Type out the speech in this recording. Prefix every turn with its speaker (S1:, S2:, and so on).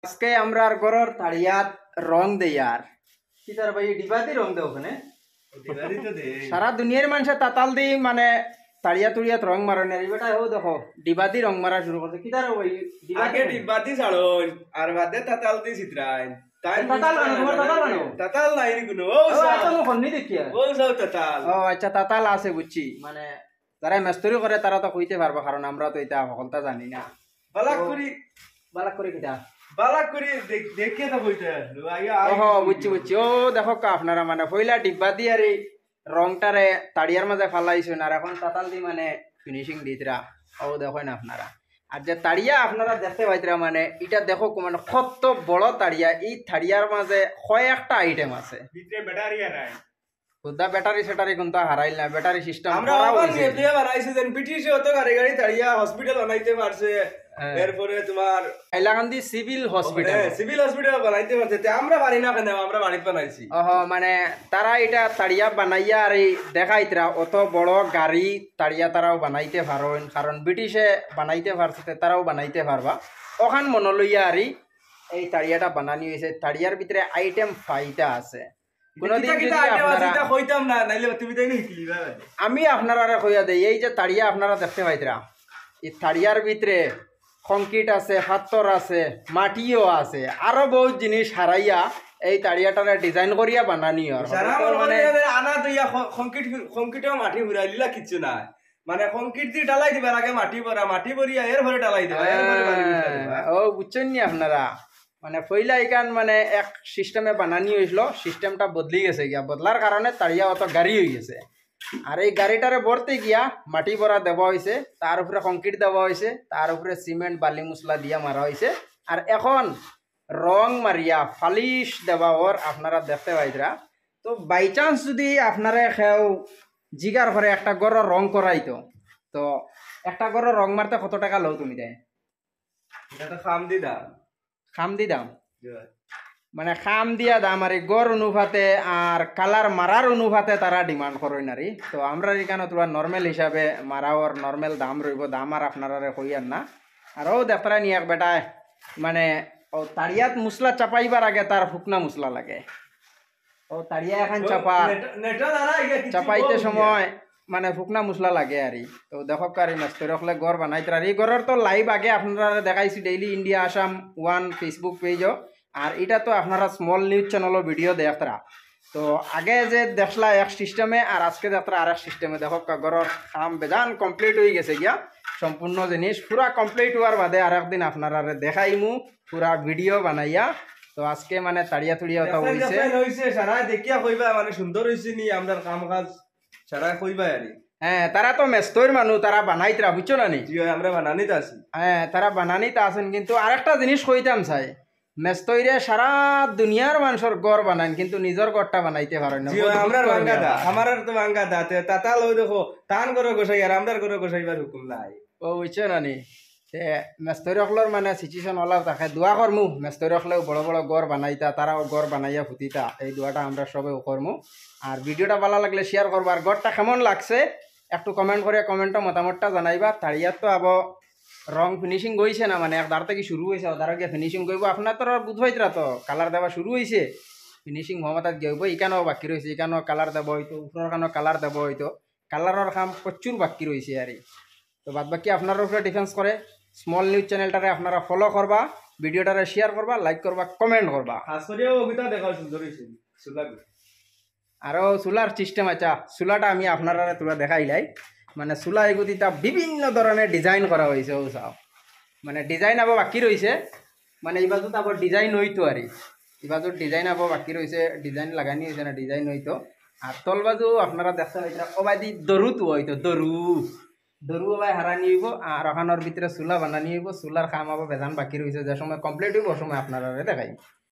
S1: আজকে আমরা আর গরর তাড়িয়াত রং দেই আর কি তার ভাই ডিবাতি রং দেও ওখানে সারা দুনিয়ার মানুষে তাতাল দি মানে তাড়িয়া তুড়িয়াত রং মারনে বেটা ও দেখো ডিবাতি রং মারা শুরু করছে কি তার ভাই
S2: আগে ডিবাতি ছাড়ন আর বাদে তাতাল দি চিত্রাই তাই
S1: তাতাল বানো তোমার তাতাল বানো
S2: তাতাল নাই নি কোনো
S1: ও আচ্ছা মু ফোন নি দেখিয়া
S2: ও সব তাতাল
S1: ও আচ্ছা তাতাল আছে বুঝছি মানে যারা মেস্তরি করে তারা তো কইতে পারবো কারণ আমরা তো এটা সকলটা জানি না
S2: বালাক করি
S1: কিটা
S2: বালাক করি দেখে তো কইতে
S1: ওহো বুঝছি ও দেখো আপনারা মানে পয়লা ডিব্বা দিয়ে আর এই রংটারে তাড়িয়ার মাঝে ফালাইছেন আর এখন তাতাল দি মানে ফিনিশিং দিতরা ও দেখো না আপনারা আর যে তাড়িয়া আপনারা দেখতে পাইতরা মানে এটা দেখো মানে কত বড় তাড়িয়া এই তাড়িয়ার মাঝে কয়েকটা আইটেম আছে
S2: ভিতরে ব্যাটারি নাই
S1: খুদা ব্যাটারি সেটারি কিন্তু হারাইল না ব্যাটারি সিস্টেম
S2: আমরা আবার নিয়ে বানাইছে দেন ব্রিটিশে অত গাড়ি গাড়ি তাড়িয়া হসপিটাল বানাইতে পারছে এরপরে তোমার
S1: Hailakandi civil hospital
S2: civil hospital বানাইতে পারছে তে আমরা বাড়ি না কেন আমরা বাড়ি বানাইছি
S1: ওহ মানে তারা এটা তাড়িয়া বানাইয়া আর এই দেখাইতরা অত বড় গাড়ি তাড়িয়া তারাও বানাইতে পারেন কারণ ব্রিটিশে বানাইতে পারছে তারাও বানাইতে পারবা ওখান মনে লইয়া আর এই তাড়িয়াটা বানানি হয়েছে তাড়িয়ার ভিতরে আইটেম 5টা আছে কোনদিন যদি আপনারা
S2: কইতাম না নাইলে তুমি তাই শিখলি
S1: আমি আপনারা কইয়া দেই এই যে তাড়িয়া আপনারা দেখতে পাইতরা এই তাড়িয়ার ভিতরে কংক্রিট আছে পাথর আছে মাটিও আছে আরো বহুত জিনিস হারাইয়া এই তাড়িয়াটারে ডিজাইন করিয়া বানানি
S2: মানে আনা দিয়া কংক্রিটও মাটি ঘুরাই লিলা কিচ্ছু না মানে কংক্রিট দিয়ে ঢালাই দিবার আগে মাটি ভরিয়া এর ভরে ঢালাই দিবা
S1: ও বুঝছেন নি আপনারা মানে পয়লা এখান মানে এক সিস্টেমে বানানি হয়েছিল সিস্টেমটা বদলি গেছে গিয়া বদলার কারণে তাড়িয়া অত গাড়ি হয়ে গেছে আর এই গাড়িটারে ভরতে গিয়া মাটি ভরা দেওয়া হয়েছে তার উপরে কংক্রিট দেওয়া হয়েছে তার উপরে সিমেন্ট বালি মশলা দিয়া মারা হয়েছে আর এখন রং মারিয়া ফালিশ দেওয়া ওর আপনারা দেখতে পাইতরা তো বাই চান্স যদি আপনারা খেও জিগার ঘরে একটা গড় রং করাইতো তো একটা গড় রং মারতে কত টাকা লও তুমি দেয়
S2: এটা তো খাম দি দাম
S1: মানে খাম দিয়া দাম আর গড় অনুপাতে আর কালার মারার অনুপাতে তারা ডিমান্ড করেন আর তো আমরা এখানে তোমার নর্মাল হিসাবে মারাওর নর্মাল দাম রইব দাম আর আপনারা কইয়ার না আর ও দেখরা নিয়ে বেটায় মানে ও তাড়িয়াত মশলা চাপাইবার আগে তার ফুকনা মশলা লাগে ও তাড়িয়া এখন চাপাইতে সময় মানে ফুকনা মশলা লাগে আর তো দেখক আর মেস্তরি হলে গড় বানাইতে আর এই গড়ের তো লাইভ আগে আপনারা দেখাইছি ডেইলি ইন্ডিয়া আসাম 1 ফেসবুক পেজও আর এটা তো আপনারা স্মল নিউজ চ্যানেলও ভিডিও দেখতরা তো আগে যে দেখলা এক সিস্টেমে আর আজকে দেখতরা আর এক সিস্টেমে দেখো গড়ের কাম বেজান কমপ্লিট হয়ে গেছে গিয়া সম্পূর্ণ জিনিস পুরা কমপ্লিট হওয়ার বাদে আর একদিন আপনারা দেখাইমু পুরা ভিডিও বানাইয়া তো আজকে মানে তাড়িয়া তুড়িয়া ওটা
S2: হইছে সারা দেখিয়া কইবা মানে সুন্দর হইছে নি আমরা কাম কাজ সারা কইবা আরে
S1: হ্যাঁ তারা তো মেস্তর মানুষ তারা বানাইতরা বুঝছো না নি
S2: আমরা বানানিতে আছি
S1: হ্যাঁ তারা বানানিতে আছেন কিন্তু আরেকটা জিনিস কইতাম চাই মেস্তইরে সারা দুনিয়ার মানুষের গড় বানান কিন্তু নিজের গড়টা বানাইতে পারেন না
S2: আমরা বাঙ্গাদা আমার তো বাঙ্গাদা তাতাল ওই দেখো টান করে গোসাই আর আমরা করে গোসাইবার হুকুম নাই
S1: ও বুঝছো না নি মেস্তরি হকলর মানে সিচুয়েশন ওলা থাকে দোয়া করমু মেস্তরি হকলেও বড় বড় গড় বানাইতা তারাও গড় বানাইয়া ফুটিতা এই দোয়াটা আমরা সবে করমু আর ভিডিওটা ভালো লাগলে শেয়ার করবা আর গড়টা কেমন লাগছে একটু কমেন্ট করে কমেন্টে মতামতটা জানাইবা তাড়িয়াত তো আব রং ফিনিশিং গইছে না মানে একদার থেকে শুরু হয়েছে ওদার গিয়ে ফিনিশিং করবো আপনার তো বুঝ হইতরা তো কালার দেওয়া শুরু হয়েছে ফিনিশিং হওয়ার গিয়ে হইব এখানেও বাকি রয়েছে এখানেও কালার দেবো হয়তো উপরের কানেও কালার দেবো হয়তো কালারের কাম প্রচুর বাকি রয়েছে আর তো বাদ বাকি আপনার উপরে ডিফেন্স করে স্মল নিউজ চ্যানেলটারে আপনারা ফলো করবা ভিডিওটারে শেয়ার করবা লাইক করবা কমেন্ট করবা আরও চুলার সিস্টেম আছে চুলাটা আমি আপনারা তোরা দেখাইলাই মানে চুলা এগুতিটা বিভিন্ন ধরনের ডিজাইন করা হয়েছে ও চাও মানে ডিজাইন আবার বাকি রয়েছে মানে এই বাজুত আবার ডিজাইন হইতো আর এই বাজুর ডিজাইন আবার বাকি রয়েছে ডিজাইন লাগানি হয়েছে না ডিজাইন হইতো আর তল বাজু আপনারা দেখতে পাইছেন ওবাদি দরুতো হইতো দরু ভাই হারানি হইব আর ওখানোর ভিতরে চুলা বানানি হইব চুলার কাম আবার বেজান বাকি রয়েছে যে সময় কমপ্লিট হইব সময় আপনারা দেখাই